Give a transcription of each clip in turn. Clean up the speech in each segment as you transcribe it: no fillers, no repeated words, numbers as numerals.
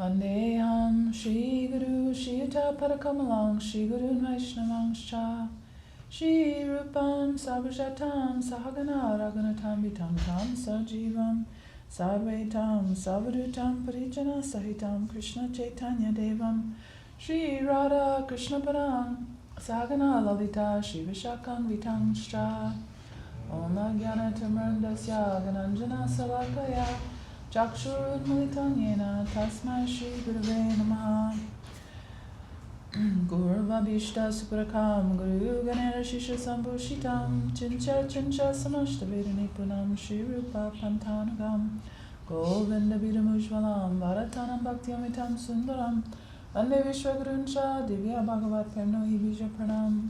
Vandeham Shri Guru Shiyata Parakamalang Shri Guru Vaishnavangscha Shri Rupam Sabhajatam Sahagana Raghunatam Vitam Tam Sajivam Sadvaitam Savadutam Parijana Sahitam Krishna Chaitanya Devam Shri Radha Krishna Parang Sagana Lalita Shri Vishakam Vitangscha Om Jnana Tamarandasya Gananjana Salakaya Chakshurudmulitanyena Tasmai Shri Gurave Namaha Gurvabhishta Suprakam Guru Ganera Shisha Sambhushitam Chincha Chincha Samashta Vedanipunam Shri Rupa Pantanagam Govinda Vidamujvalam Varatanam Bhakti-amitam Sundaram Vande Vishwaguruncha Divya Bhagavat Pemnohi Bija Pranam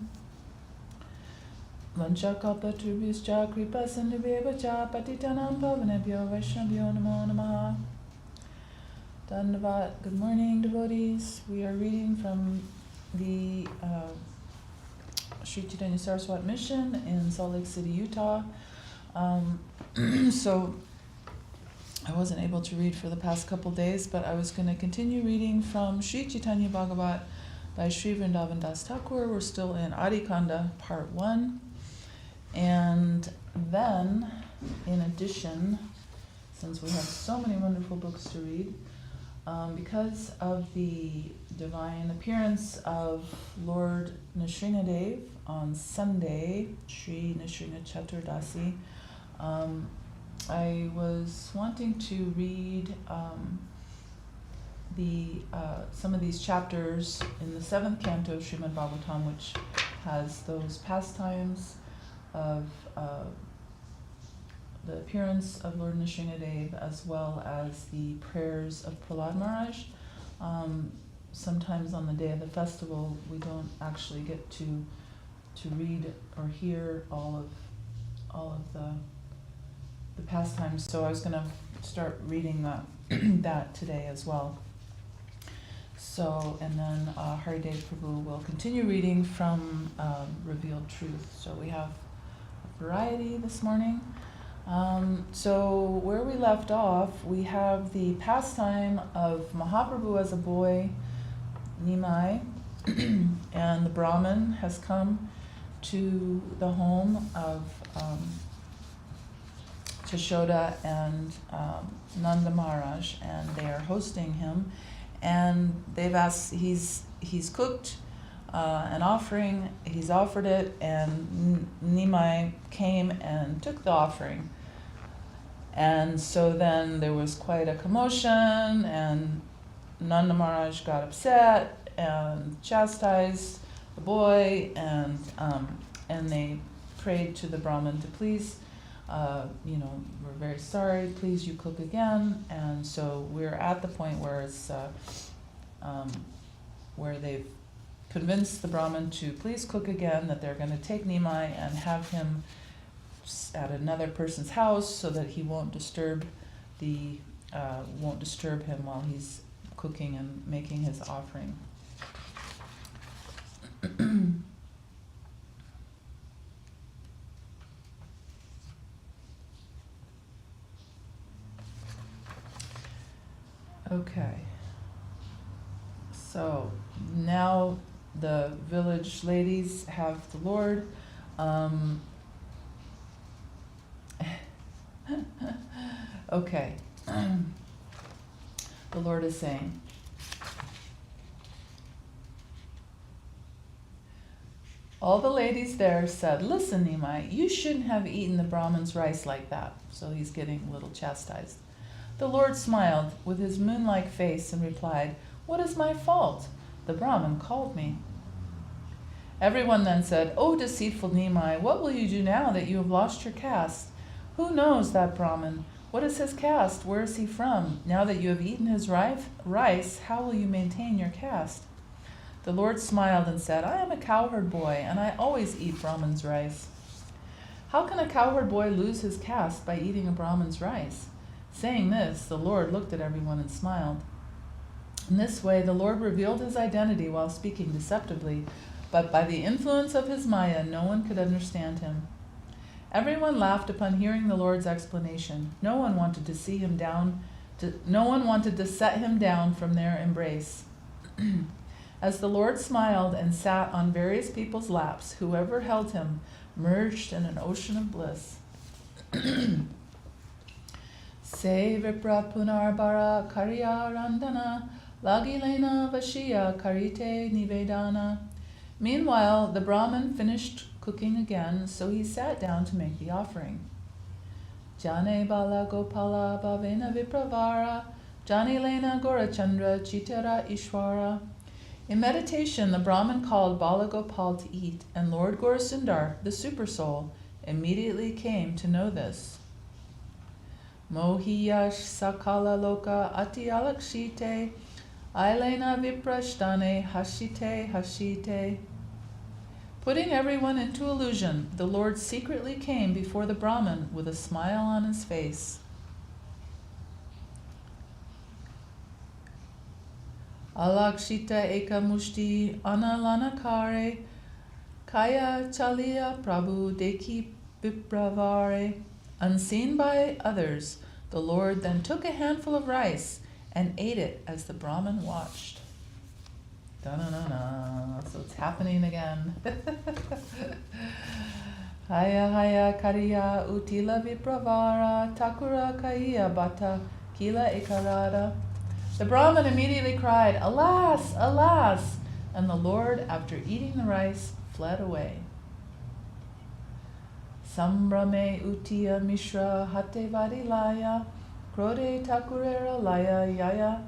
Vanchakalpatarubhyascha Kripa Sindhubhyevacha Patitanam Pavanebhyo Vaishnavyo Namo Namaha. Dandavat. Good morning, devotees. We are reading from the Sri Chaitanya Saraswati Mission in Salt Lake City, Utah. So I wasn't able to read for the past couple days, but I was going to continue reading from Sri Chaitanya Baghavata by Sri Vrindavan Das Thakur. We're still in Adi Kanda, Part 1. And then, in addition, since we have so many wonderful books to read, because of the divine appearance of Lord Nrsingadev on Sunday, Sri Nrsinga Chaturdasi, I was wanting to read some of these chapters in the 7th canto of Srimad Bhagavatam, which has those pastimes of the appearance of Lord Nrsingadev, as well as the prayers of Prahlad Maharaj. Sometimes on the day of the festival, we don't actually get to read or hear all of the pastimes. So I was going to start reading that today as well. So, and then Haridev Prabhu will continue reading from Revealed Truth. So we have a variety this morning. So where we left off, we have the pastime of Mahaprabhu as a boy, Nimai, and the Brahmin has come to the home of Yashoda and Nanda Maharaj, and they are hosting him, and they've asked, he's cooked an offering, he's offered it, and Nimai came and took the offering. And so then there was quite a commotion, and Nanda Maharaj got upset and chastised the boy, and they prayed to the Brahmin to please, we're very sorry, please you cook again. And so we're at the point where it's where they've convinced the Brahmin to please cook again, that they're going to take Nimai and have him at another person's house so that he won't disturb him while he's cooking and making his offering. Okay, so now the village ladies have the Lord. Okay, the Lord is saying, all the ladies there said, "Listen, Nimai, you shouldn't have eaten the Brahmin's rice like that." So he's getting a little chastised. The Lord smiled with his moon-like face and replied, "What is my fault? The Brahmin called me." Everyone then said, "O deceitful Nimai, what will you do now that you have lost your caste? Who knows that Brahmin? What is his caste? Where is he from? Now that you have eaten his rice, how will you maintain your caste?" The Lord smiled and said, "I am a cowherd boy, and I always eat Brahmin's rice." "How can a cowherd boy lose his caste by eating a Brahmin's rice?" Saying this, the Lord looked at everyone and smiled. In this way, the Lord revealed his identity while speaking deceptively, but by the influence of his Maya, no one could understand him. Everyone laughed upon hearing the Lord's explanation. No one wanted to see him down No one wanted to set him down from their embrace. As the Lord smiled and sat on various people's laps, whoever held him merged in an ocean of bliss. Se vipra punarbara karya randana lagilena vashiya karite nivedana. Meanwhile, the Brahmin finished cooking again, so he sat down to make the offering. Jane bala gopala bhavena vipravara jani lena gorachandra chitara ishwara. In meditation, the Brahmin called Bala Gopal to eat, and Lord Sundar, the Super Soul, immediately came to know this. Mohiyash sakala loka ati alakshite ailena viprashtane hashite. Putting everyone into illusion, the Lord secretly came before the Brahmin with a smile on his face. Alakshita eka mushti analanakare kaya chalia prabhu deki vipravare. Unseen by others, the Lord then took a handful of rice and ate it as the Brahmin watched. Da-na-na-na. So it's happening again. Haya haya kariya utila vipravara takura kaya bata kila ekarada. The Brahmin immediately cried, "Alas, alas!" And the Lord, after eating the rice, fled away. Sambrame utiya mishra hate vadilaya krode takurera laya yaya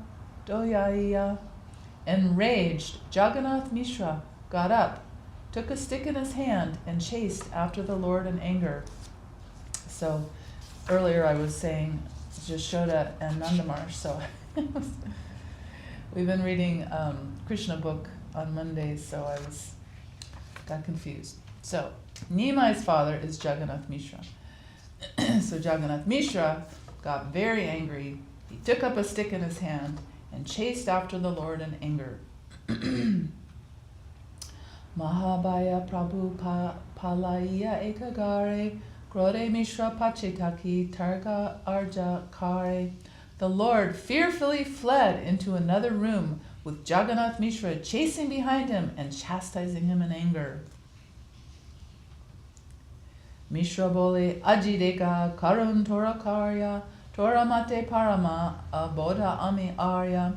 doyaya. Enraged, Jagannath Mishra got up, took a stick in his hand, and chased after the Lord in anger. So earlier I was saying Jashoda and Nandamarsh, so we've been reading Krishna book on Mondays, so I got confused. So Nimai's father is Jagannath Mishra. So Jagannath Mishra got very angry. He took up a stick in his hand and chased after the Lord in anger. Mahabaya Prabhu Palaya Ekagare Krode Mishra Pachetaki Targa Arja Kare. The Lord fearfully fled into another room with Jagannath Mishra chasing behind him and chastising him in anger. Mishra bole Ajideka Karun Tora Karya Tora Mate Parama Abodha Ami Arya.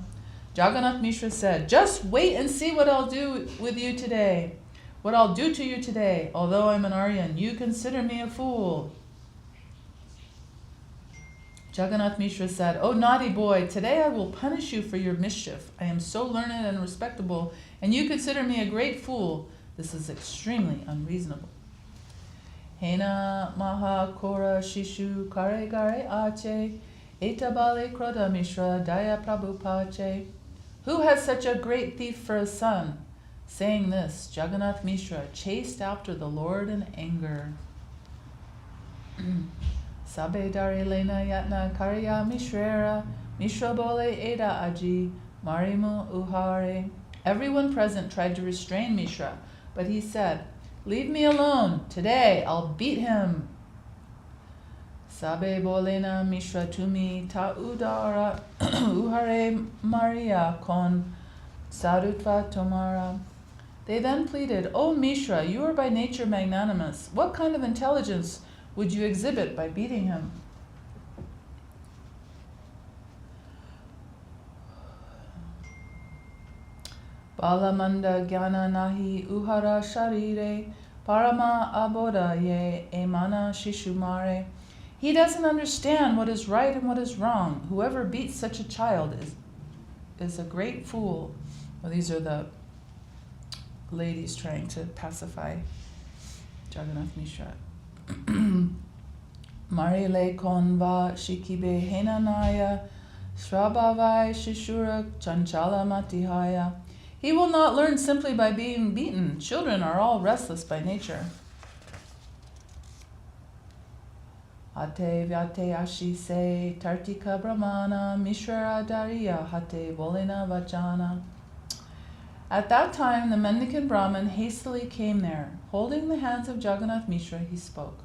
Jagannath Mishra said, "Just wait and see what I'll do with you today. What I'll do to you today. Although I'm an Aryan, you consider me a fool." Jagannath Mishra said, "Oh naughty boy, today I will punish you for your mischief. I am so learned and respectable, and you consider me a great fool. This is extremely unreasonable." Hena maha kora shishu kare gare ache etabale kroda mishra daya prabhu pache. Who has such a great thief for a son? Saying this, Jagannath Mishra chased after the Lord in anger. Sabe dari lena yatna karya mishrera mishra bole eda aji marimu uhare. Everyone present tried to restrain Mishra, but he said, "Leave me alone. Today I'll beat him." Sabe bolena Mishra tumi ta udara uhare Maria kon sarutva tomara. They then pleaded, "O Mishra, you are by nature magnanimous. What kind of intelligence would you exhibit by beating him?" Balamanda Gyana Nahi Uhara Sharire Parama Aboda Ye Emana Shishumare. He doesn't understand what is right and what is wrong. Whoever beats such a child is a great fool. Well, these are the ladies trying to pacify Jagannath Mishra. Marile Konva Shikibe Henanaya Shrabhavai Shishura Chanchala Matihaya. He will not learn simply by being beaten. Children are all restless by nature. Ate vyate ashise tartika brahmana mishra dariya hate volena vajana. At that time, the mendicant Brahmin hastily came there. Holding the hands of Jagannath Mishra, he spoke.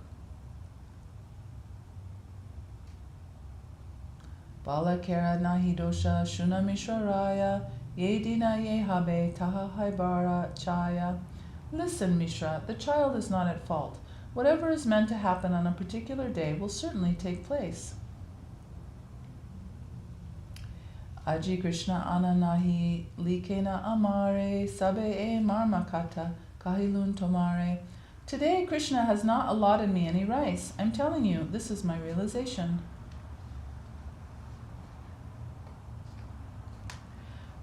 Balakera nahi dosha shuna Mishra yedina yehabe taha haibara chaya. Listen, Mishra, the child is not at fault. Whatever is meant to happen on a particular day will certainly take place. Aji Krishna ananahi likena amare sabe e marmakata kahilun tomare. Today Krishna has not allotted me any rice. I'm telling you, this is my realization.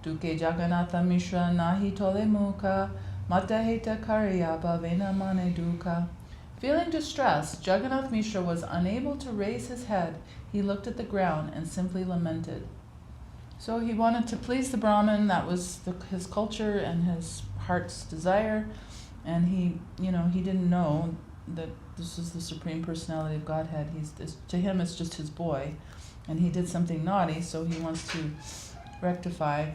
Duke Jagannatha Mishra nahi tole mukha mataheta karyaba vena mane duka. Feeling distressed, Jagannath Mishra was unable to raise his head. He looked at the ground and simply lamented. So he wanted to please the Brahmin. That was his culture and his heart's desire. And he didn't know that this is the Supreme Personality of Godhead. To him, it's just his boy. And he did something naughty, so he wants to rectify.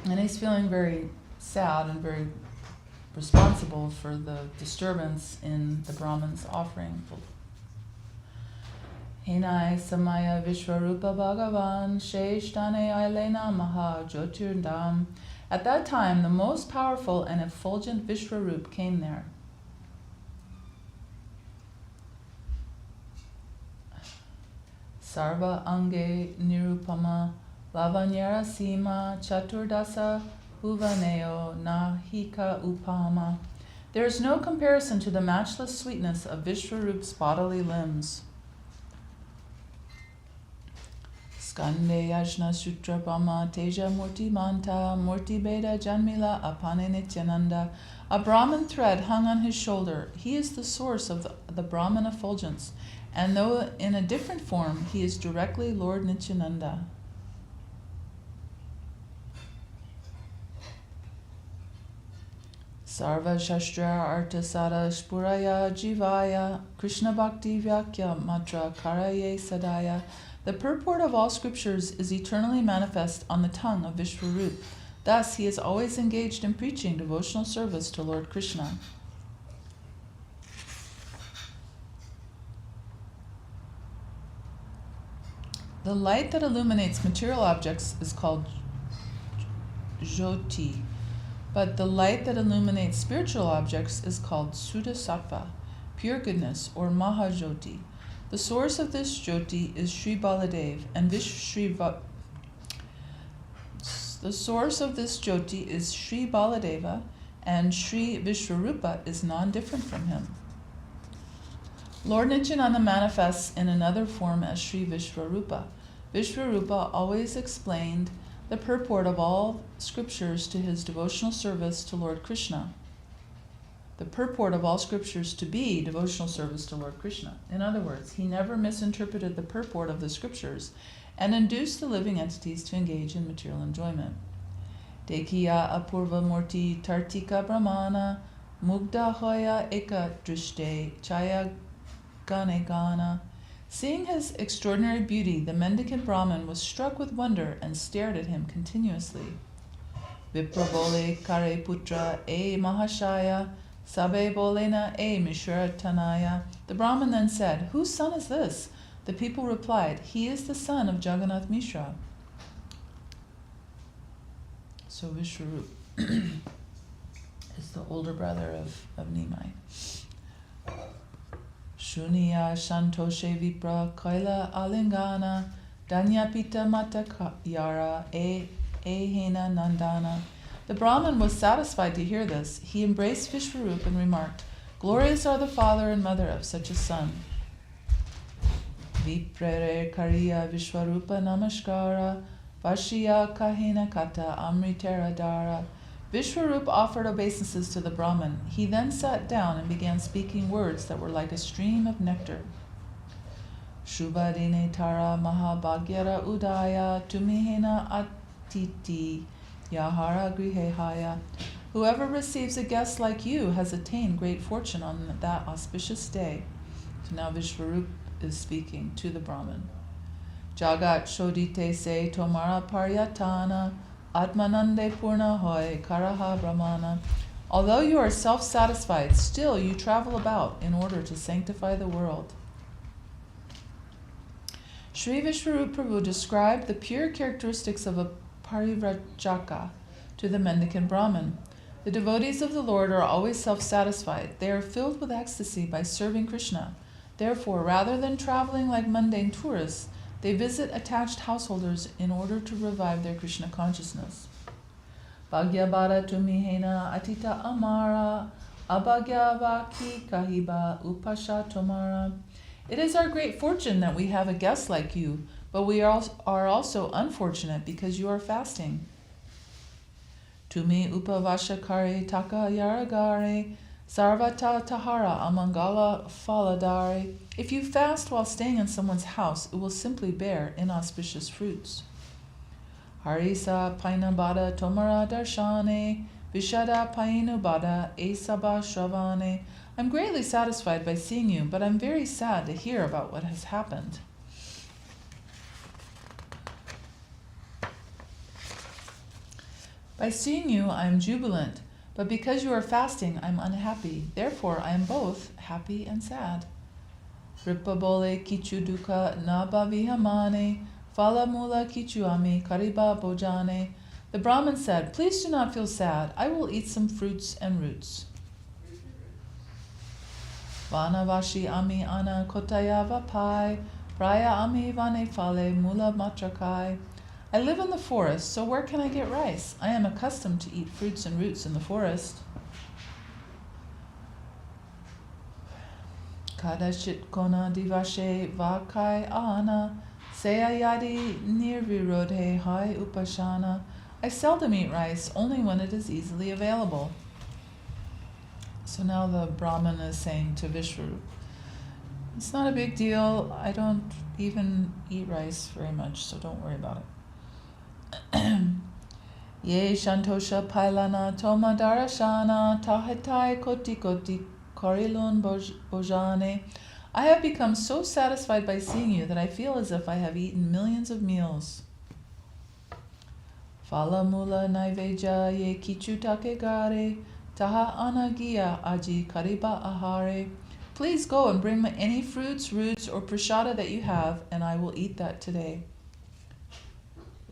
And he's feeling very sad and very responsible for the disturbance in the Brahman's offering. Hinai samaya vishwarupa bhagavan sheshtane ailena maha jyotirdam. At that time, the most powerful and effulgent Vishwarup came there. Sarva ange nirupama lavanyara sima chaturdasa huvaneo nahika upama. There is no comparison to the matchless sweetness of Vishwarup's bodily limbs. Skande yajna sutra brahma teja murti manta murti beda janmila apane nityananda. A Brahman thread hung on his shoulder. He is the source of the Brahman effulgence, and though in a different form, he is directly Lord Nityananda. Sarva Shastra Artasada Spuraya Jivaya Krishna Bhakti Vyakya Matra Karaye Sadaya. The purport of all scriptures is eternally manifest on the tongue of Vishwarup. Thus, he is always engaged in preaching devotional service to Lord Krishna. The light that illuminates material objects is called Jyoti, but the light that illuminates spiritual objects is called Suddha Sattva, pure goodness, or Mahajyoti. The source of this Jyoti is Sri Baladev, and the source of this Jyoti is Sri Baladeva, and Sri Vishwarupa is non-different from him. Lord Nityananda manifests in another form as Sri Vishwarupa. Vishwarupa always explained the purport of all scriptures to his devotional service to Lord Krishna. The purport of all scriptures to be devotional service to Lord Krishna. In other words, he never misinterpreted the purport of the scriptures and induced the living entities to engage in material enjoyment. Dekiya apurva murti tartika brahmana mugda hoya eka drishte chaya gane gana. Seeing his extraordinary beauty, the mendicant Brahmin was struck with wonder and stared at him continuously. Vipravole kare putra e mahashaya Sabe bolena e mishra tanaya. The Brahmin then said, "Whose son is this?" The people replied, "He is the son of Jagannath Mishra." So Vishwarup is the older brother of Nimai. Shuniya shantoshe vipra kaila alingana danyapita mata yara e hena nandana. The Brahmin was satisfied to hear this. He embraced Vishwarup and remarked, "Glorious are the father and mother of such a son." Viprere kariya Vishwarupa namaskara vashiya kahena kata amritera dara. Vishwarup offered obeisances to the Brahmin. He then sat down and began speaking words that were like a stream of nectar. Shubhadine tara mahabhagyara udaya tumihena atiti Yahara Grihehaya. Whoever receives a guest like you has attained great fortune on that auspicious day. So now Vishwarup is speaking to the Brahmin. Jagat Shodite se Tomara Paryatana Atmanande Purna Hoy Karaha Brahmana. Although you are self-satisfied, still you travel about in order to sanctify the world. Sri Vishwarup Prabhu described the pure characteristics of a parivrajaka to the mendicant Brahmin. The devotees of the Lord are always self-satisfied. They are filled with ecstasy by serving Krishna. Therefore, rather than traveling like mundane tourists, they visit attached householders in order to revive their Krishna consciousness. Bhagyabara tumihena atita amara abhagyavaki kahiba upasha tomara. It is our great fortune that we have a guest like you, but we are also unfortunate because you are fasting. Tumi upavashakare taka yaragare sarvata tahara amangala faladare. If you fast while staying in someone's house, it will simply bear inauspicious fruits. Harisa painabada tomara darshane vishada painubada esaba shravane. I'm greatly satisfied by seeing you, but I'm very sad to hear about what has happened. By seeing you, I am jubilant, but because you are fasting, I am unhappy. Therefore, I am both happy and sad. Ripabole kichu dukkha naba vihamane, phala mula kichu ami kariba bojane. The Brahmin said, "Please do not feel sad. I will eat some fruits and roots." Vanavashi ami ana kotaya vapai, praya ami vane phale mula matrakai. I live in the forest, so where can I get rice? I am accustomed to eat fruits and roots in the forest. Kadashit kona divashe vakai ana, seyayadi nirvirodhe hai upashana. I seldom eat rice, only when it is easily available. So now the Brahmin is saying to Vishwarup, it's not a big deal. I don't even eat rice very much, so don't worry about it. Ye shantosha pailana toma darashana tahitai koti koti korilun bojane. I have become so satisfied by seeing you that I feel as if I have eaten millions of meals. Phala mula naiveja ye kichu takegare taha anagiya aji kariba ahare. Please go and bring me any fruits, roots, or prasada that you have, and I will eat that today.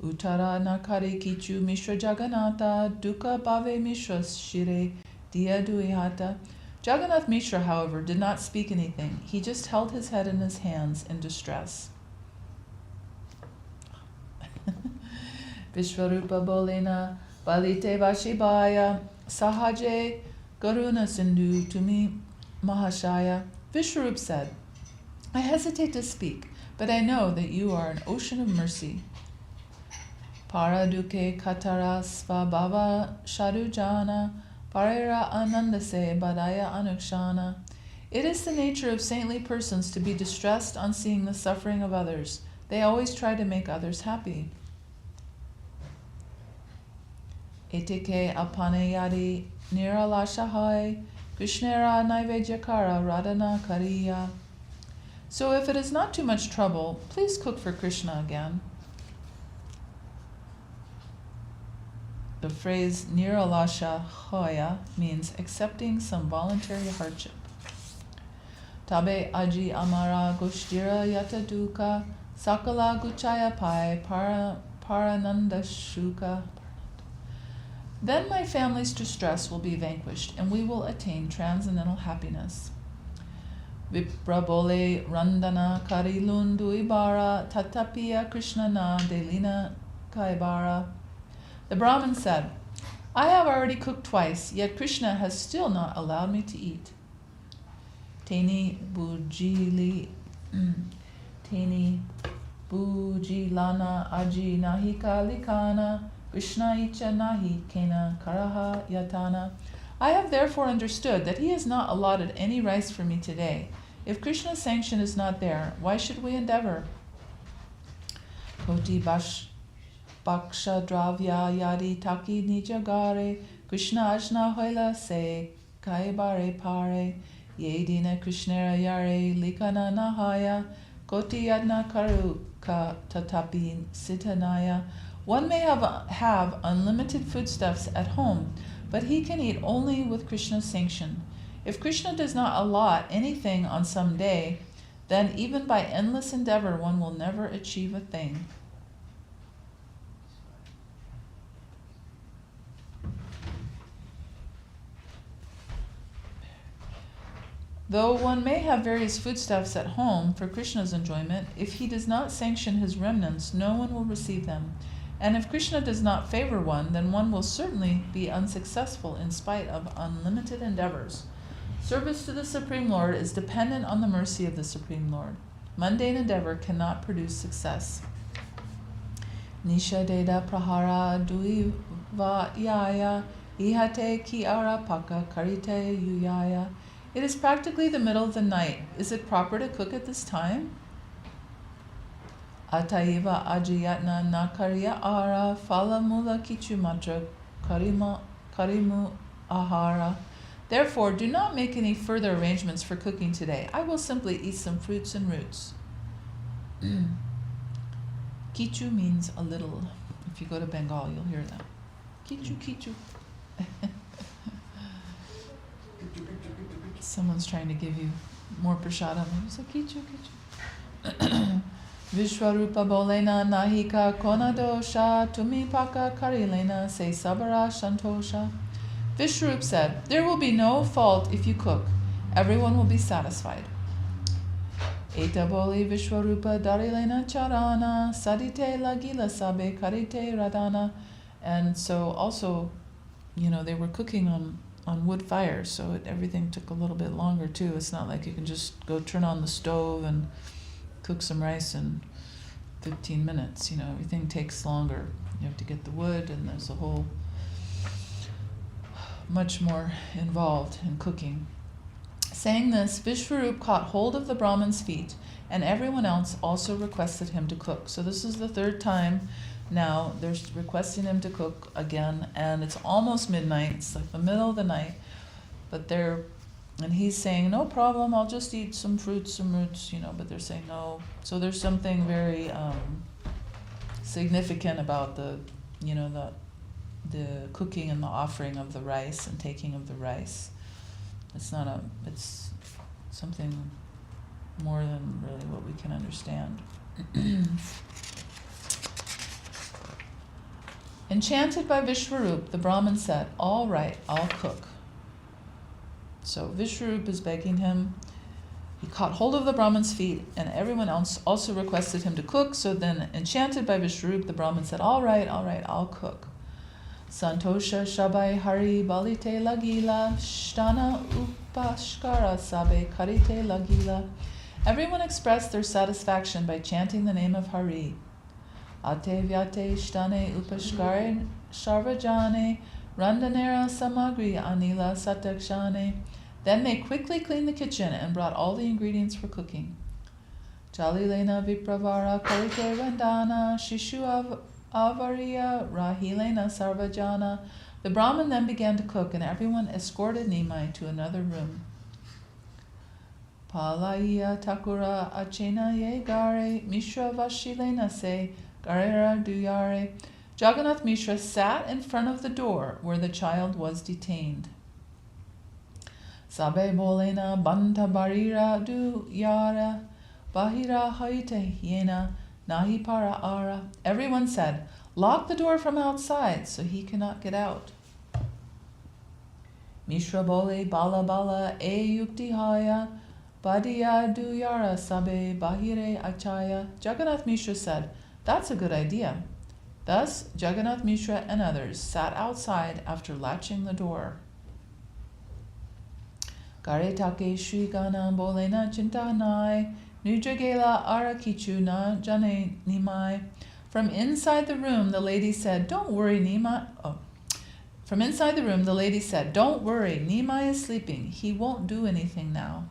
Uttara nakari kichu mishra jaganata dukkha bhave mishra shire diya duihata. Jagannath Mishra, however, did not speak anything. He just held his head in his hands in distress. Vishvarupa bolena balite vashibaya sahaje garuna sindhu tumi mahashaya. Vishvarup said, I hesitate to speak, but I know that you are an ocean of mercy. Paraduke katara svabhava shadujana parera anandase badaya anukshana. It is the nature of saintly persons to be distressed on seeing the suffering of others. They always try to make others happy. Etike apanayadi niralashahai krishnera naivedyakara radana kariya. So if it is not too much trouble, please cook for Krishna again. The phrase niralasha hoya means accepting some voluntary hardship. Tabe aji amara goshtira yata dukkha sakala guchaya pai parananda shuka. Then my family's distress will be vanquished, and we will attain transcendental happiness. Viprabole randana karilundu ibara tatapiya krishnana delina kaibara. The Brahmin said, I have already cooked twice, yet Krishna has still not allowed me to eat. Teni bujilana aji nahika likana Krishna icha nahi kena karaha yatana. I have therefore understood that he has not allotted any rice for me today. If Krishna's sanction is not there, why should we endeavor? Koti Baksha dravya yadi taki nijagare Krishna ajna hoila se kaibare pare yedina krishnera yare likana nahaya koti yadna karuka tatapi sitanaya. One may have unlimited foodstuffs at home, but he can eat only with Krishna's sanction. If Krishna does not allot anything on some day, then even by endless endeavor one will never achieve a thing. Though one may have various foodstuffs at home for Krishna's enjoyment, if he does not sanction his remnants, no one will receive them. And if Krishna does not favor one, then one will certainly be unsuccessful in spite of unlimited endeavors. Service to the Supreme Lord is dependent on the mercy of the Supreme Lord. Mundane endeavor cannot produce success. Nisha deda prahara duiva yaya ihate kiara paka karite yuyaya. It is practically the middle of the night. Is it proper to cook at this time? Ataiva ajiyatna nakarya ara phala mula kichu matra karimu ahara. Therefore, do not make any further arrangements for cooking today. I will simply eat some fruits and roots. Kichu means a little. If you go to Bengal, you'll hear that. Kichu, kichu. Someone's trying to give you more prasadam. You say, kichu, kichu. Vishwarupa bolena nahika konadosha tumipaka karilena se sabara shantosha. Vishwarup said, there will be no fault if you cook. Everyone will be satisfied. Eta boli Vishwarupa darilena charana sadite lagila sabe karite radana. And so also, they were cooking on wood fires, so everything took a little bit longer too. It's not like you can just go turn on the stove and cook some rice in 15 minutes. Everything takes longer. You have to get the wood, and there's a whole much more involved in cooking. Saying this, Vishwarup caught hold of the Brahman's feet, and everyone else also requested him to cook. So this is the third time now they're requesting him to cook again, and it's almost midnight. It's like the middle of the night, and he's saying, no problem, I'll just eat some fruits, some roots, but they're saying no. So there's something very significant about the cooking and the offering of the rice and taking of the rice. It's something more than really what we can understand. Enchanted by Vishwarup, the Brahmin said, all right, I'll cook. So Vishwarup is begging him. He caught hold of the Brahmin's feet, and everyone else also requested him to cook. So then, enchanted by Vishwarup, the Brahmin said, all right, I'll cook. Santosha shabai hari balite lagila, shtana upashkara sabe karite lagila. Everyone expressed their satisfaction by chanting the name of Hari. Ate vyate shtane upashkare sharvajane randanera samagri anila satakshane. Then they quickly cleaned the kitchen and brought all the ingredients for cooking. Jalilena vipravara karite vandana shishu avariya rahilena sarvajana. The Brahmin then began to cook, and everyone escorted Nimai to another room. Palaya takura achena ye gare mishra vashilena se garera duyare. Jagannath Mishra sat in front of the door where the child was detained. Sabe bolena banta barira duyara bahira haite yena nahi para ara. Everyone said, lock the door from outside so he cannot get out. Mishra bole bala bala e yukti haya badiya duyara sabe bahire achaya. Jagannath Mishra said, that's a good idea. Thus, Jagannath Mishra and others sat outside after latching the door. Garetake Shri Gana Bolena Chintanai Nujagela Arakichu Na Jane Nimai. From inside the room, the lady said, don't worry, Nimai. From inside the room, the lady said, don't worry, Nimai is sleeping. He won't do anything now.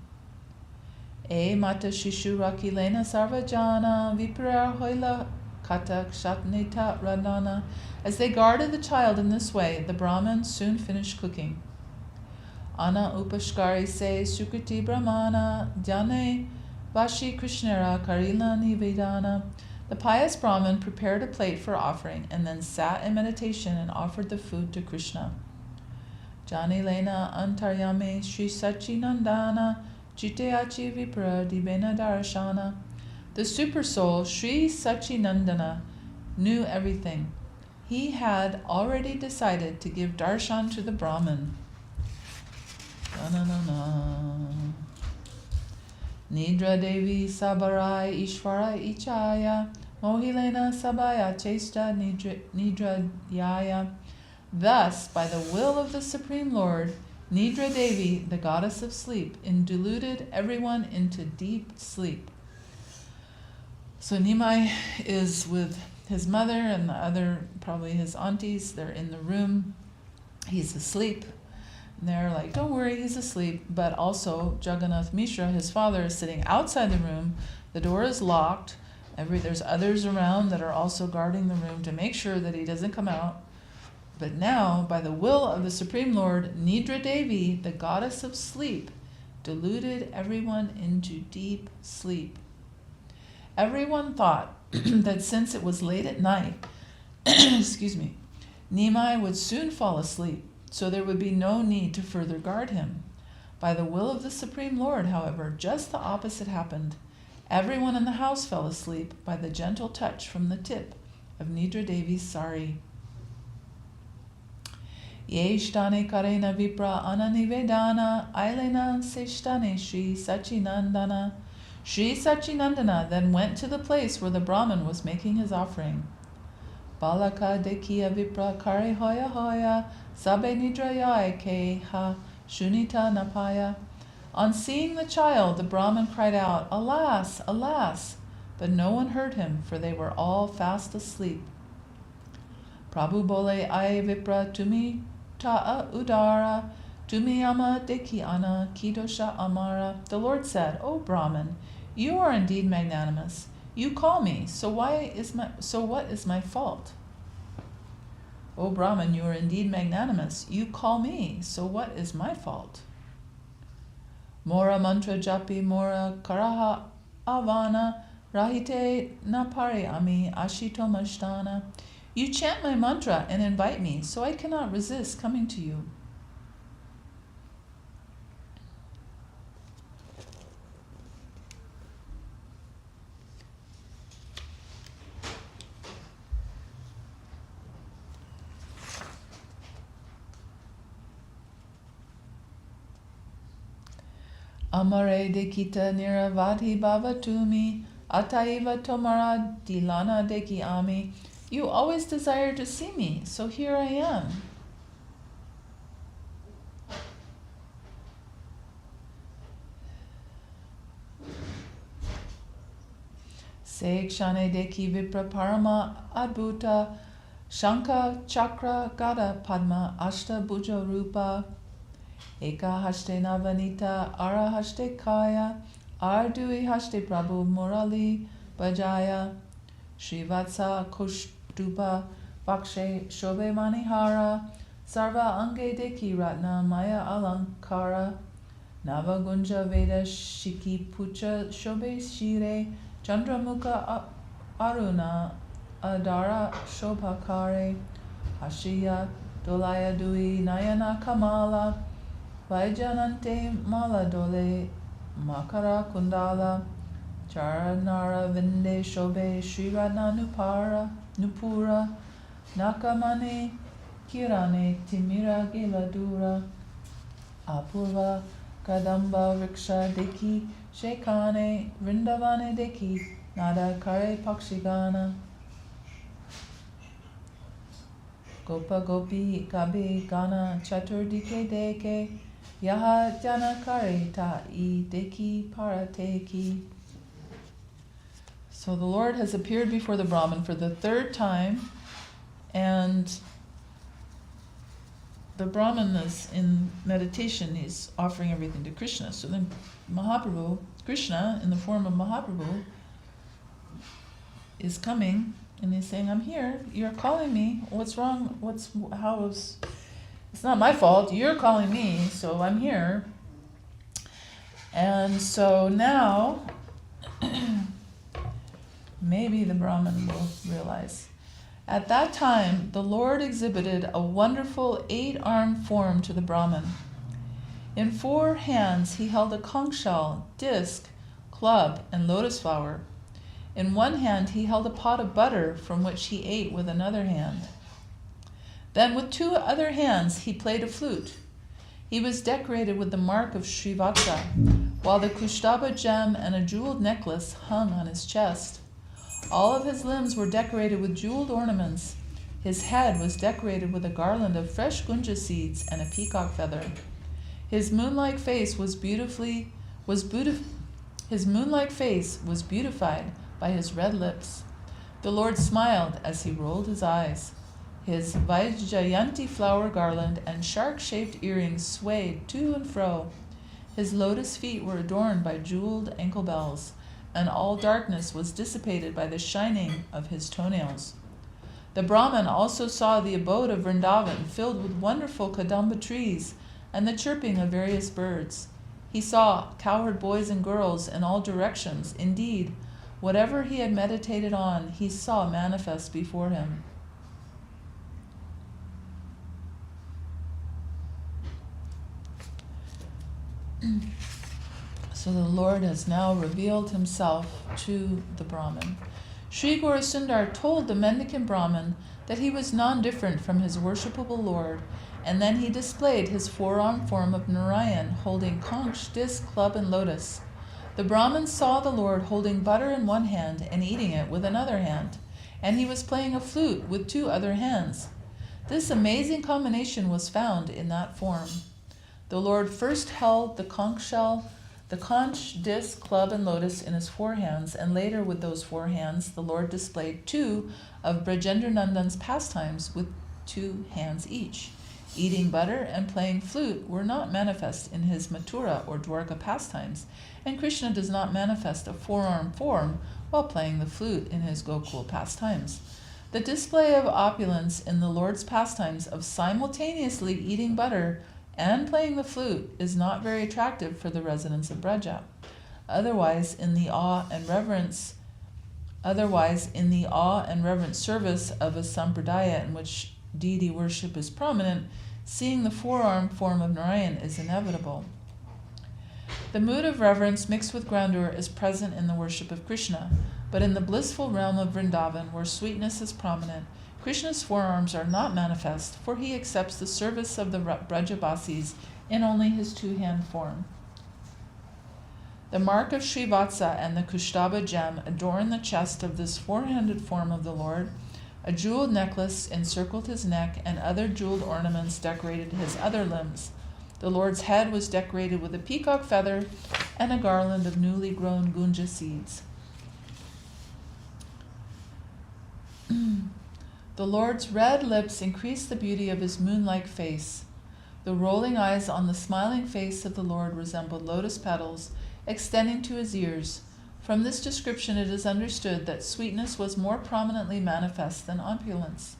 E Mata Shishu Rakilena Sarvajana Vipra Hoila Katak Shatnita Radana. As they guarded the child in this way, the Brahmin soon finished cooking. Ana Upashkari se Sukriti Brahmana Jane Vashi Krishnera Karila Nivedana. The pious Brahmin prepared a plate for offering and then sat in meditation and offered the food to Krishna. Jani Lena Antaryame Sri Sachinandana Chiteachi Vipra Dibena Darashana. The super soul, Sri Sachinandana, knew everything. He had already decided to give darshan to the Brahmin. Nidra Devi Sabarai Ishvara Ichaya Mohilena Sabaya Chesta Nidra Yaya. Thus, by the will of the Supreme Lord, Nidra Devi, the goddess of sleep, deluded everyone into deep sleep. So Nimai is with his mother and the other, probably his aunties. They're in the room. He's asleep. And they're like, don't worry, he's asleep. But also Jagannath Mishra, his father, is sitting outside the room. The door is locked. There's others around that are also guarding the room to make sure that he doesn't come out. But now, by the will of the Supreme Lord, Nidra Devi, the goddess of sleep, deluded everyone into deep sleep. Everyone thought that since it was late at night, Nimai would soon fall asleep, so there would be no need to further guard him. By the will of the Supreme Lord, however, just the opposite happened. Everyone in the house fell asleep by the gentle touch from the tip of Nidra Devi's sari. Yeshtane karena vipra ananivedana ailena seshtane Sri Sachinandana. Sri Sachinandana then went to the place where the Brahmin was making his offering. Balaka dekiya vipra kare hoya hoya sabe nidrayai ke ha shunita napaya. On seeing the child, the Brahmin cried out, "Alas, alas!" But no one heard him, for they were all fast asleep. Prabhu bole ay vipra tumi ta'a udara tumi ama deki ana kidosha amara. The Lord said, "O Brahmin, you are indeed magnanimous. You call me, so what is my fault?" O Brahman, you are indeed magnanimous. You call me, so what is my fault? Mora mantra japi mora karaha avana rahite napari ami ashito mashtana. You chant my mantra and invite me, so I cannot resist coming to you. Amare dekita niravadhi bhavatumi ataiva tomara dilana deki ami. You always desire to see me, so here I am. Sekshane deki vipra parama adbhuta shanka chakra gada padma ashta bhuja rupa. Eka haste navanita ara haste kaya ardui haste prabhu murali bajaya Srivatsa kushtupa vakshe shobe manihara sarva ange deki ratna maya alankara navagunja veda shiki pucha shobe shire chandramukha aruna adara shobhakare hashiya dolaya dui nayana kamala Vaijanante maladole makara kundala charanara vinde shobe shriratna nupura nakamane kirane timira giladura apurva kadamba vriksha deki shekane vrindavane deki nada kare pakshigana gopa gopi kabe gana chaturdike deke Yaha janakare ta'i deki parateki. So the Lord has appeared before the Brahmin for the third time, and the Brahmin is in meditation. He's offering everything to Krishna. So then Mahaprabhu, Krishna, in the form of Mahaprabhu, is coming, and he's saying, "I'm here. You're calling me. What's wrong? It's not my fault. You're calling me, so I'm here." And so now, maybe the Brahmin will realize. At that time, the Lord exhibited a wonderful 8-armed form to the Brahmin. In 4 hands he held a conch shell, disc, club, and lotus flower. In 1 hand he held a pot of butter from which he ate with another hand. Then with 2 other hands he played a flute. He was decorated with the mark of Śravaṇa, while the Kushtaba gem and a jeweled necklace hung on his chest. All of his limbs were decorated with jeweled ornaments. His head was decorated with a garland of fresh gunja seeds and a peacock feather. His moon-like face was beautified by his red lips. The Lord smiled as he rolled his eyes. His Vaijayanti flower garland and shark-shaped earrings swayed to and fro. His lotus feet were adorned by jeweled ankle bells, and all darkness was dissipated by the shining of his toenails. The Brahman also saw the abode of Vrindavan filled with wonderful kadamba trees and the chirping of various birds. He saw cowherd boys and girls in all directions. Indeed, whatever he had meditated on, he saw manifest before him. So the Lord has now revealed himself to the Brahman. Sri Guru Sundar told the mendicant Brahman that he was non-different from his worshipable Lord, and then he displayed his 4-armed form of Narayan holding conch, disc, club, and lotus. The Brahman saw the Lord holding butter in 1 hand and eating it with another hand, and he was playing a flute with 2 other hands. This amazing combination was found in that form. The Lord first held the conch shell, the conch, disc, club, and lotus in his 4 hands, and later with those 4 hands the Lord displayed 2 of Brajendra Nandan's pastimes with 2 hands each. Eating butter and playing flute were not manifest in his Mathura or Dwarka pastimes, and Krishna does not manifest a 4-armed form while playing the flute in his Gokul pastimes. The display of opulence in the Lord's pastimes of simultaneously eating butter and playing the flute is not very attractive for the residents of Braja. Otherwise, in the awe and reverent service of a sampradaya in which deity worship is prominent, seeing the 4-armed form of Narayan is inevitable. The mood of reverence mixed with grandeur is present in the worship of Krishna, but in the blissful realm of Vrindavan, where sweetness is prominent, Krishna's 4 arms are not manifest, for he accepts the service of the Brajabasis in only his 2-hand form. The mark of Śrīvatsa and the Kushtaba gem adorn the chest of this 4-handed form of the Lord. A jeweled necklace encircled his neck, and other jeweled ornaments decorated his other limbs. The Lord's head was decorated with a peacock feather and a garland of newly grown gunja seeds. The Lord's red lips increased the beauty of his moon-like face. The rolling eyes on the smiling face of the Lord resembled lotus petals extending to his ears. From this description it is understood that sweetness was more prominently manifest than opulence.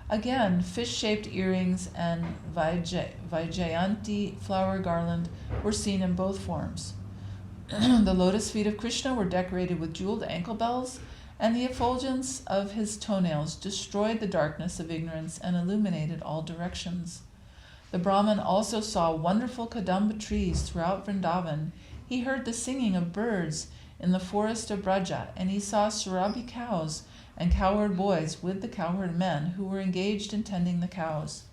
Again, fish-shaped earrings and Vaijayanti flower garland were seen in both forms. The lotus feet of Krishna were decorated with jeweled ankle bells, and the effulgence of his toenails destroyed the darkness of ignorance and illuminated all directions. The Brahman also saw wonderful kadamba trees throughout Vrindavan. He heard the singing of birds in the forest of Braja, and he saw Surabi cows and cowherd boys with the cowherd men who were engaged in tending the cows.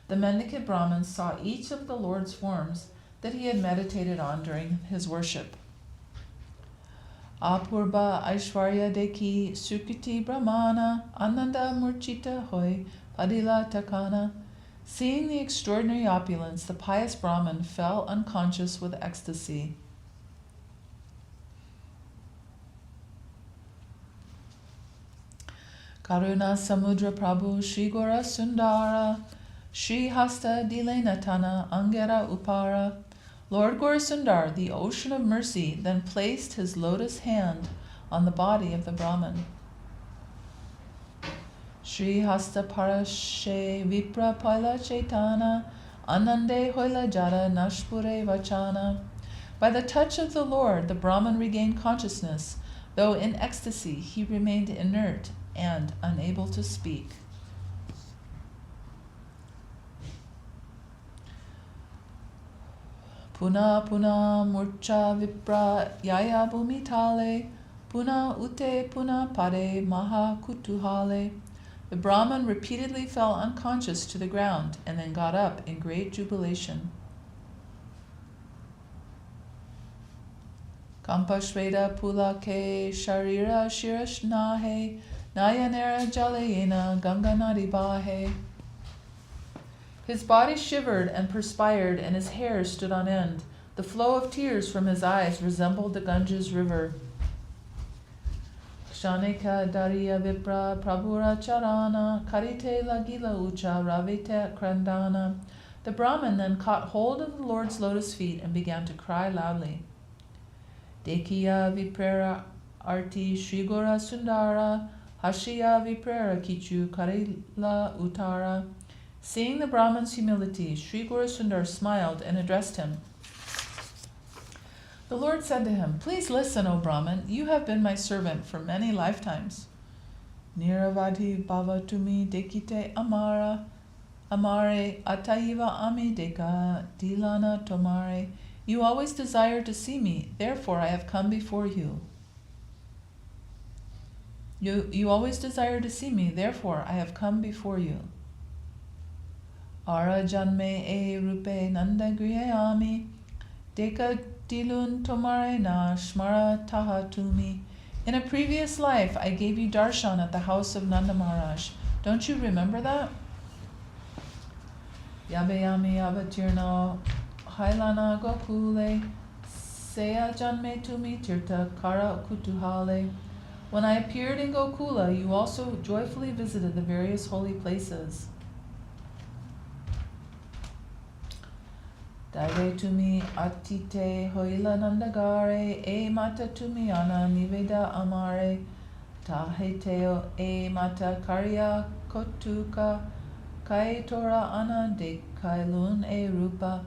The mendicant Brahman saw each of the Lord's forms that he had meditated on during his worship. Apurba Aishwarya Deki Sukriti Brahmana Ananda Murchita Hoy Padila Takana. Seeing the extraordinary opulence, the pious Brahman fell unconscious with ecstasy. Karuna Samudra Prabhu Shri Gora Sundara Shri Hasta Dilenatana Angera Upara. Lord Gaurasundar, the ocean of mercy, then placed his lotus hand on the body of the Brahman. Shri Hasta Parashe Vipra Paila Chaitana Anande Hoila Jara Nashpure Vachana. By the touch of the Lord, the Brahman regained consciousness. Though in ecstasy, he remained inert and unable to speak. Puna puna murcha vipra yaya bhumitale, puna ute puna pade maha kutuhale. The Brahman repeatedly fell unconscious to the ground and then got up in great jubilation. Kampashveda pulake sharira shirashnahe nayanera jalayena ganganadi bahe. His body shivered and perspired, and his hair stood on end. The flow of tears from his eyes resembled the Ganges river. Kshanika dariya vipra prabhura charana karite lagila ucha ravite krandana. The Brahmin then caught hold of the Lord's lotus feet and began to cry loudly. Dekiya viprera arti shrigora sundara hashiya viprera kichu karila utara. Seeing the Brahman's humility, Sri Guru Sundar smiled and addressed him. The Lord said to him, "Please listen, O Brahman, you have been my servant for many lifetimes. Niravadhi bhavatumi dekite amare ataiva ami deka dilana tomare. You always desired to see me, therefore I have come before you. You always desired to see me, therefore I have come before you. Ara janme e rupe nanda grihayami deka dilun tomare na shmara taha tumi. In a previous life I gave you darshan at the house of Nanda Maharaj. Don't you remember that? Yabayami avatirno hailana gokule seya janme tumi tirta kara kutuhale. When I appeared in Gokula, you also joyfully visited the various holy places. Daive tumi atite hoila nandagare e mata tumi ana niveda amare taheteo e mata karya kotuka kai tora ana de kailun e rupa.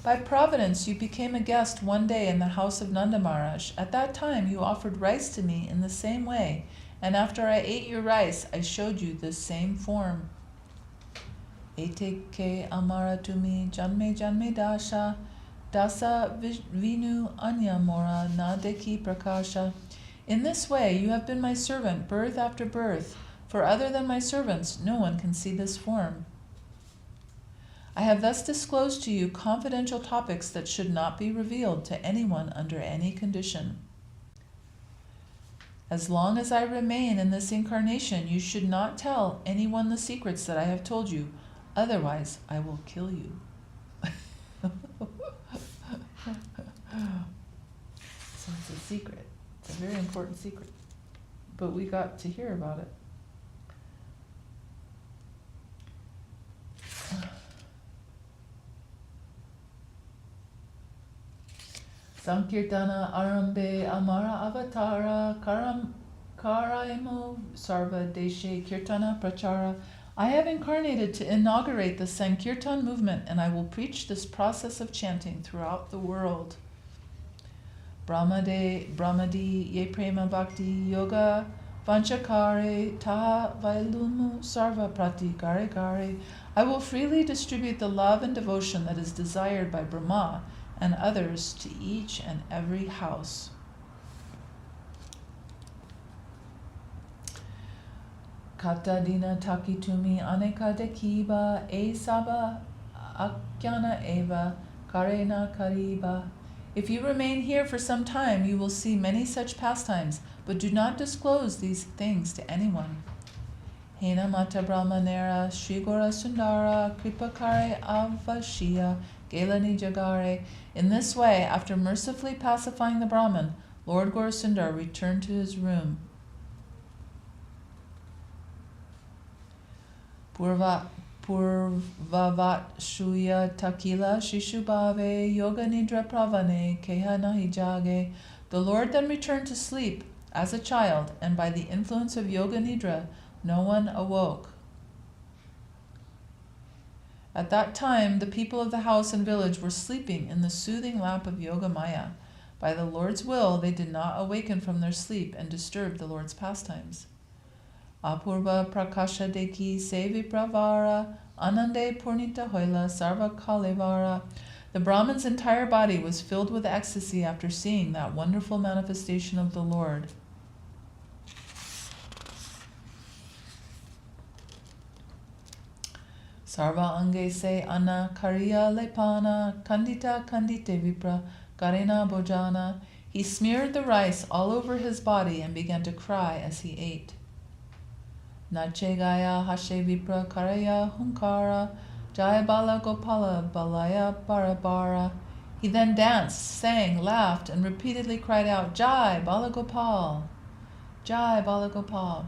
By providence you became a guest one day in the house of Nanda Maharaj. At that time you offered rice to me in the same way, and after I ate your rice I showed you the same form. Ete ke amara tumi janme janme dasha dasa vinu anya mora nadeki prakasha. In this way you have been my servant birth after birth, for other than my servants no one can see this form. I have thus disclosed to you confidential topics that should not be revealed to anyone under any condition. As long as I remain in this incarnation, you should not tell anyone the secrets that I have told you. Otherwise, I will kill you. So it's a secret. It's a very important secret. But we got to hear about it. Sankirtana arambe amara avatara karaimu sarva deshe kirtana prachara. I have incarnated to inaugurate the Sankirtan movement, and I will preach this process of chanting throughout the world. Brahmadi ye prema bhakti yoga vanchakare taha vailumu sarva prati gare gare. I will freely distribute the love and devotion that is desired by Brahma and others to each and every house. Kata dina takitumi aneka dekiba e saba akyana eva karena kariba. If you remain here for some time, you will see many such pastimes, but do not disclose these things to anyone. Hena mata brahmanera shrigora sundara kripakare avashya gelani jagare. In this way, after mercifully pacifying the Brahman, Lord Gaura Sundar returned to his room. Purvavat shuya takila shishubhave yoga nidra pravane keha nahi jage. The Lord then returned to sleep as a child, and by the influence of yoga nidra, no one awoke. At that time, the people of the house and village were sleeping in the soothing lap of Yoga Maya. By the Lord's will, they did not awaken from their sleep and disturb the Lord's pastimes. Apurva prakasha deki sevi pravara anande purnita hoila sarva kalevara. The Brahman's entire body was filled with ecstasy after seeing that wonderful manifestation of the Lord. Sarva ange se anna kariya lepana kandita kandite vipra karena bojana. He smeared the rice all over his body and began to cry as he ate. Nache gaya hashe vipra karaya hunkara jaya bala gopala balaya barabara. He then danced, sang, laughed, and repeatedly cried out, Jai Bala Gopal, Jai Bala Gopal.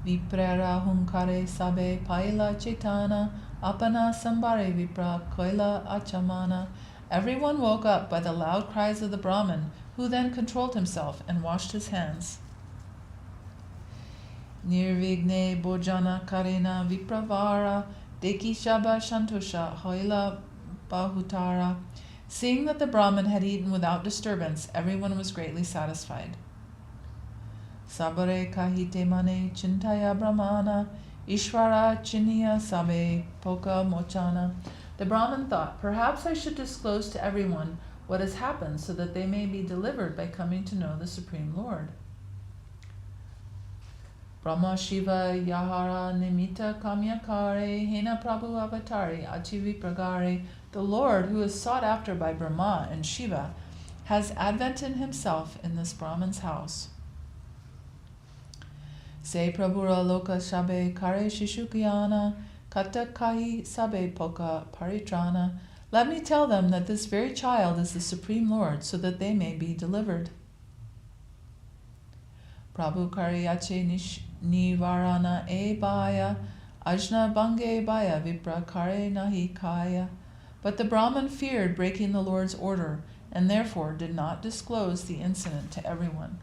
Viprera hunkare sabe paila chetana apana sambare vipra koila achamana. Everyone woke up by the loud cries of the Brahmin, who then controlled himself and washed his hands. Nirvigne bojana karena vipravara deki shaba shantosha hoila bahutara. Seeing that the Brahmin had eaten without disturbance, everyone was greatly satisfied. Sabare kahite mane chintaya brahmana ishvara chiniya sabe poka mochana. The Brahmin thought, perhaps I should disclose to everyone what has happened so that they may be delivered by coming to know the Supreme Lord. Brahma Shiva Yahara Nimitta Kamyakare Hena Prabhu Avatari Achivi Pragare. The Lord, who is sought after by Brahma and Shiva, has advented himself in this Brahman's house. Se Prabhura Loka Shabe Kare Shishukyana Kata Kahi Sabe Poka Paritrana. Let me tell them that this very child is the Supreme Lord, so that they may be delivered. Prabhu Karyache Nivarana E Baya Ajna Bange Baya Vipra Kare Nahi Kaya. But the Brahmin feared breaking the Lord's order, and therefore did not disclose the incident to anyone.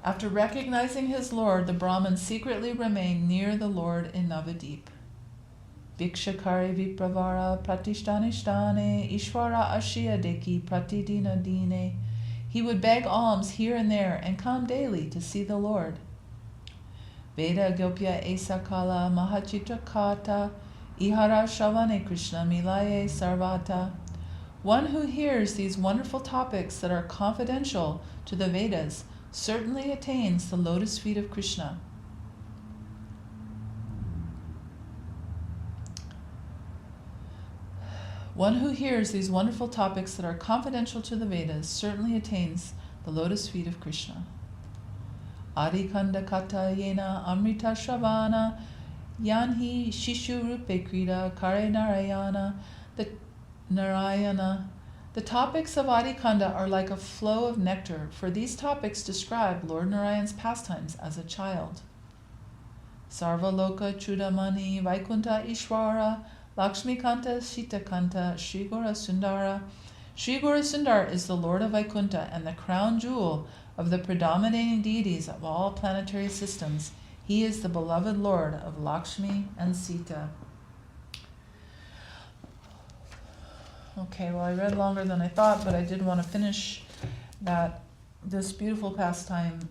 After recognizing his Lord, the Brahmin secretly remained near the Lord in Navadip. Vikshakari vipravara pratishthanishtane ishvara ashiya deki pratidina dine. He would beg alms here and there and come daily to see the Lord. Veda Gopya Esakala Mahachitra Kata Ihara Śravaṇa Krishna Milaye Sarvata. One who hears these wonderful topics that are confidential to the Vedas certainly attains the lotus feet of Krishna. One who hears these wonderful topics that are confidential to the Vedas certainly attains the lotus feet of Krishna. Adikanda kata yena amrita shravana yanhi shishu rupe krida kare narayana. The topics of Adikanda are like a flow of nectar, for these topics describe Lord Narayan's pastimes as a child. Sarva loka chudamani vaikunta ishvara Lakshmikanta Shitakanta Sri Gora Sundara. Sri Gora Sundar is the Lord of Vaikuntha and the crown jewel of the predominating deities of all planetary systems. He is the beloved Lord of Lakshmi and Sita. Okay, well, I read longer than I thought, but I did want to finish this beautiful pastime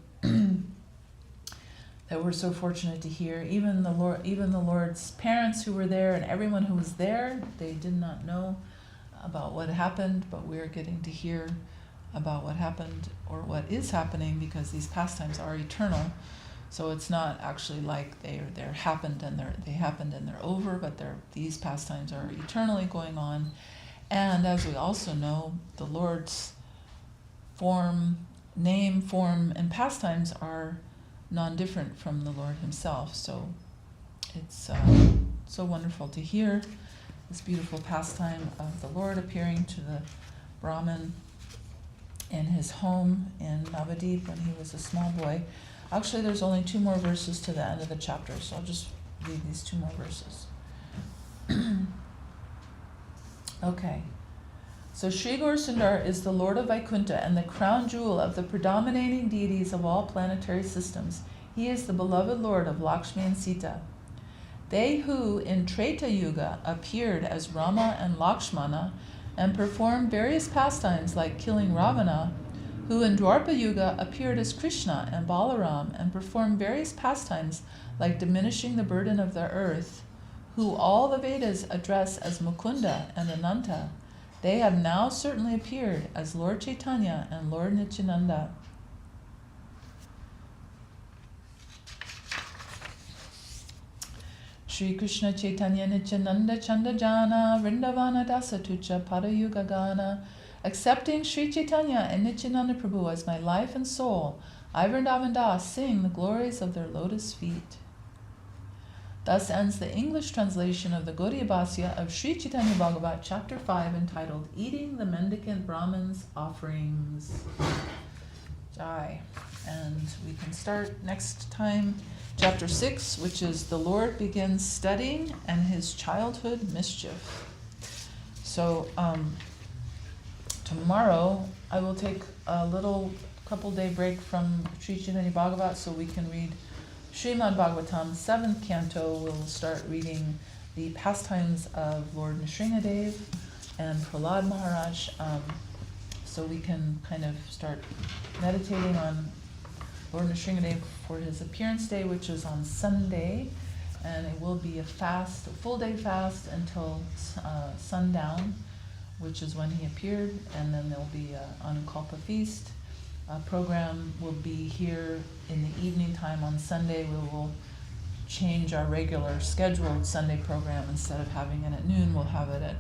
that we're so fortunate to hear. Even the Lord's parents who were there and everyone who was there, they did not know about what happened, but we're getting to hear about what happened or what is happening, because these pastimes are eternal. So it's not actually like they're happened and they're over, but these pastimes are eternally going on. And as we also know, the Lord's name, form, and pastimes are non-different from the Lord himself. So it's so wonderful to hear this beautiful pastime of the Lord appearing to the Brahmin in his home in Navadip when he was a small boy. Actually, there's only 2 more verses to the end of the chapter, so I'll just read these 2 more verses. Okay. So Sri Gaur Sundar is the Lord of Vaikuntha and the crown jewel of the predominating deities of all planetary systems. He is the beloved Lord of Lakshmi and Sita. They who in Treta Yuga appeared as Rama and Lakshmana and performed various pastimes like killing Ravana, who in Dwapara Yuga appeared as Krishna and Balaram and performed various pastimes like diminishing the burden of the earth, who all the Vedas address as Mukunda and Ananta, they have now certainly appeared as Lord Chaitanya and Lord Nityananda. Shri Krishna Chaitanya Nityananda Chandajana Vrindavana Dasatucha Padayuga Gana. Accepting Sri Chaitanya and Nityananda Prabhu as my life and soul, I Vrindavan Das sing the glories of their lotus feet. Thus ends the English translation of the Gaudiya Bhasya of Sri Chaitanya Baghavata, Chapter 5, entitled Eating the Mendicant Brahmins' Offerings. Jai. And we can start next time, Chapter 6, which is The Lord Begins Studying and His Childhood Mischief. So, tomorrow I will take a little couple-day break from Sri Chaitanya Baghavata so we can read Srimad Bhagavatam, 7th canto. We'll start reading the pastimes of Lord Nrsingadev and Prahlad Maharaj, so we can kind of start meditating on Lord Nrsingadev for his appearance day, which is on Sunday, and it will be a fast, a full-day fast until sundown, which is when he appeared, and then there'll be an Anukalpa feast. Program will be here in the evening time on Sunday. We will change our regular scheduled Sunday program. Instead of having it at noon, we'll have it at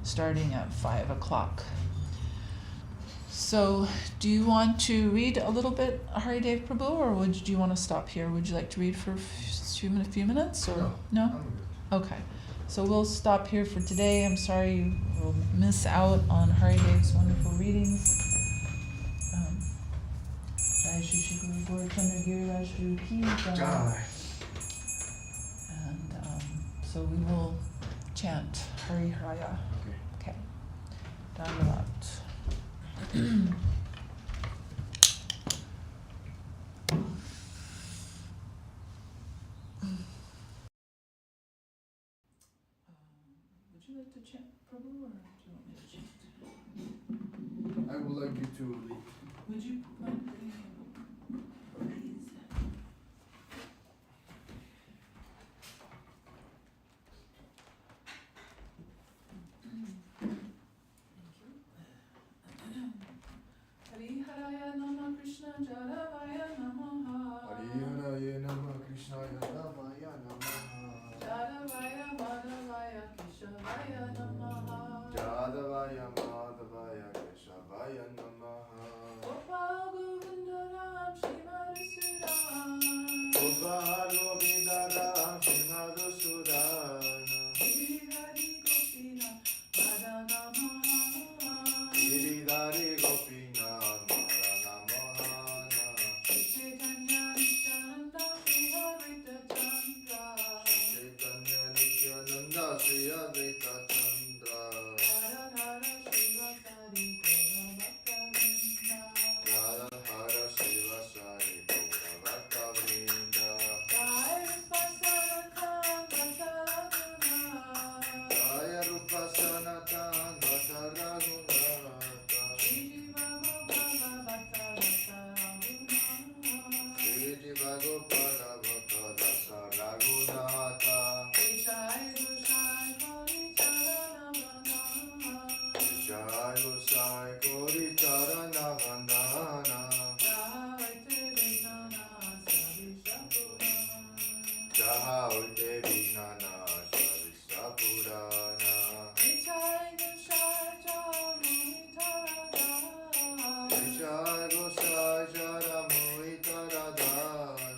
starting at 5 o'clock. So, do you want to read a little bit Haridev Prabhu, or do you want to stop here? Would you like to read for a few minutes, or no? Okay. So we'll stop here for today. I'm sorry you will miss out on Haridev's wonderful readings. Jai Shri Shri Guru Gaurachandra Giriraj Guru Ki Jai. And so we will chant Hari Haraya. Okay. Dandavat. Would you like to chant Prabhu, or do you want me to chant? I would like you to lead. Would you mind leading, please? Hari Haraya Nama Krishna Jaravaya Namaha. Hari Haraya Nama Krishna Jaravaya Namaha. Jaravaya Madhavaya Keshavaya Namaha. Jadavaya Madhavaya Keshavaya Namaha. Gopal Govinda Ram Shrimad Sudana. Gopal Govinda Ram Shrimad Sudana. Giridhari Gopina Radha Namaha. Giridhari Gopina Radha Namaha. Chaitanya Nityananda Sri Advaita Chandra. Chaitanya Nityananda Sri Advaita Chandra. Radha Shiva Sari Gora Bhakta Vrinda. Radha Shiva Sari Gora Bhakta Vrinda. Jai Rupa Sanatan Bhakta Raghunatha. Jaya Rupa Sanatan Bhakta Raghunatha. Shri Jiva Gopala Bhakta Rasa Raghunatha. Shri Jiva Gopala Bhakta Rasa Raghunatha. Jai Gosai Gauri Charana Vandana. Jai Gosai Gauri Charana Vandana. Jai Vignana Savishapurana. Jaha Ulte Vignana Savista Purana. Jai Gosai Jai Tarada. Jai Gosai Jara Mohitara Dasa.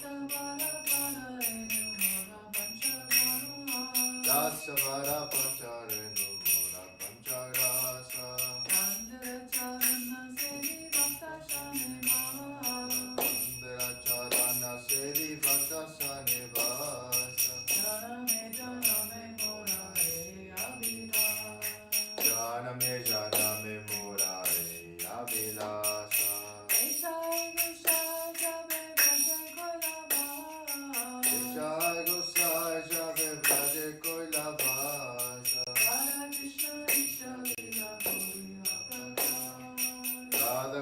Dasavara Parayenu Mora Panchagana. Dasavara Pancharenu Mora Pancharasa. Dandara Charana Sevi Bhakta Shanivasa. Andhra Charana Sevi Bhakta Sanivasa. Janame Janame Mora He Abhilasa. Janame Janame Mora He Abhilasa. Jai Gosai Jave Bhaje Kolabha. Jai Gosai Jave Braja Koilavasa. Radha Krishna Isha Lila Gauri Prakash. Radha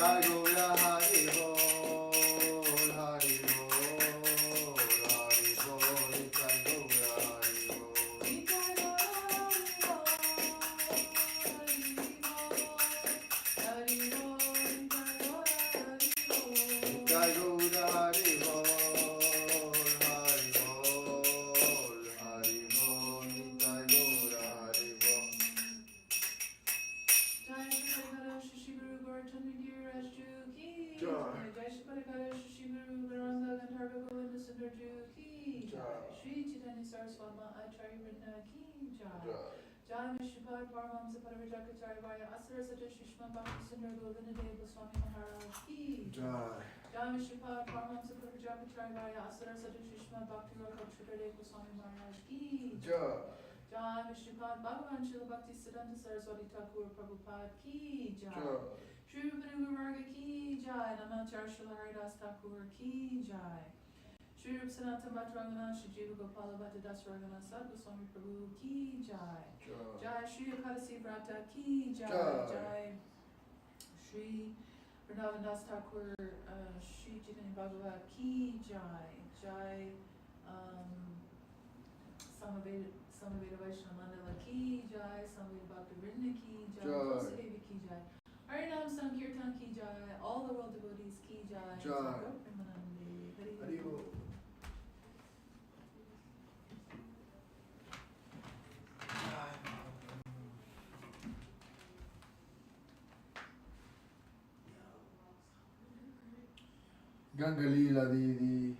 Jai Gaura Hari Bol, Hari Bol, Hari Bol, Jai Gaura Hari Bol. Jai Gaura Hari Bol, Hari Bol, Hari Bol, Jai Gaura Hari Bol. Jai Shri Shri Guru Gaurchandra Giraj Ju Ki Jai. Jai Shri Shri Guru Garanga Gandharva Govinda Sundar Ju Ki Jai Shri Chaitanya Saraswama Acharya Vrinda Ki Jai Jai Vishnupada Paramamsa Paravijakacharya Vaya Asura Sata Shrishma Bhakti Sundar Govinda Deva Goswami Maharaj Ki Jai. Jai Vishnupada Paramamsa Paravijakacharya Vaya Asura Sata Shrishma Bhakti Rakshatra Deva Goswami Maharaj Ki Jai. Jai Vishnupada Bhagavan Srila Bhakti Siddhanta Saraswati Thakur Prabhupada Ki Jai Jai. Shri Rupa Varga Ki Jai Namacharya Srila Haridas Thakur Ki Jai Shri Rupa Sanatana Bhattarangana Shri Jiva Gopala Bhatta Dasaragana Sad Goswami Prabhu Ki Jai Jai Shri Akadasi Vrata Ki Jai Jai Shri Vrindavan Das Thakur Shri Chaitanya Baghavata Ki Jai Jai Samaveda Vaishnava Mandala Ki Jai Samaveda Bhakti Vrinda Ki Jai Vasudevi Ki Jai Harinam Sankirtan Ki Jai all the world devotees Ki Jai Jai. Premanande Hari Hari Bol. Gangalila Didi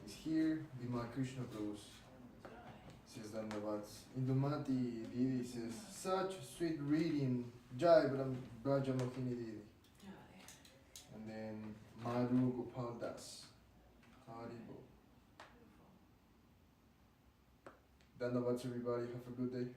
is here, Dima Krishna Prabhu says Dandavat. Indumati Didi says, such sweet reading, Jai Braja Mohini Didi. Jai And then Madhu Gopal Das. Haribo. Dandavat everybody, have a good day.